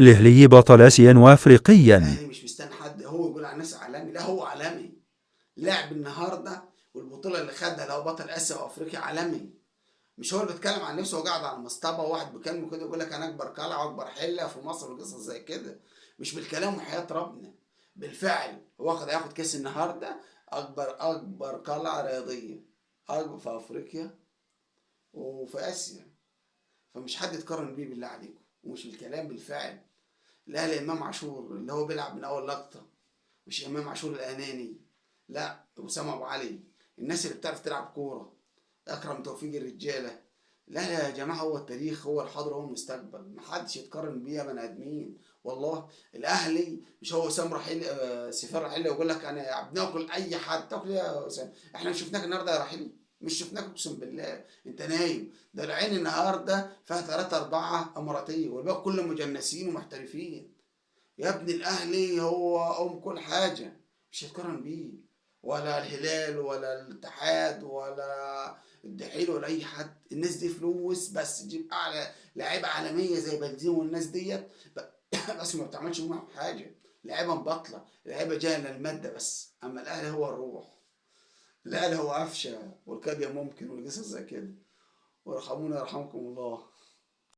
الأهلي بطل آسيا وأفريقيا. الاهلي مش مستني حد هو يقول عن نفسه عالمي، لا هو عالمي. لعب النهارده والبطوله اللي خدها اللي هو بطل اسيا وافريقيا عالمي. مش هو اللي بيتكلم عن نفسه وقاعد على المصطبه، وواحد بيكلمه كده يقول لك انا اكبر قلعه واكبر حله في مصر وقصص زي كده. مش بالكلام وحياه ربنا، بالفعل هو هياخد كاس النهارده. اكبر قلعه رياضيه، اكبر في افريقيا وفي اسيا. فمش حد يتقارن بيه بالله عليكم، ومش بالكلام، بالفعل. الاهلي امام عاشور اللي هو بيلعب من اول لقطه، مش امام عاشور الاناني. لا، اسامه ابو علي، الناس اللي بتعرف تلعب كوره، اكرم توفيق الرجاله. لا يا جماعه، هو التاريخ، هو الحاضر، هو المستقبل، محدش يتقارن بيه يا بني ادمين. والله الاهلي مش هو وسام رحيل، سفير رحيل يقول لك انا بناكل اي حد. تاكل إيه يا وسام؟ احنا مش شفناك النهارده يا رحيل؟ مش شفناك، اقسم بالله انت نايم. ده العين النهارده فيها 3 4 اماراتيه والباقي كلهم مجنسين ومحترفين. يا ابني الاهلي هو كل حاجه، مش هيتقارن بيه. ولا الهلال ولا الاتحاد ولا الدحيل ولا اي حد. الناس دي فلوس بس تجيب اعلى لعيبه عالميه زي بنزيما والناس ديت. بس ما بتعملش معاهم حاجه. لعيبه مبطله، لعيبه جاهله الماده بس. اما الاهلي هو الروح، الاهلي هو قفشه والكادية ممكن والقصص زي كده. وارحمونا يرحمكم الله.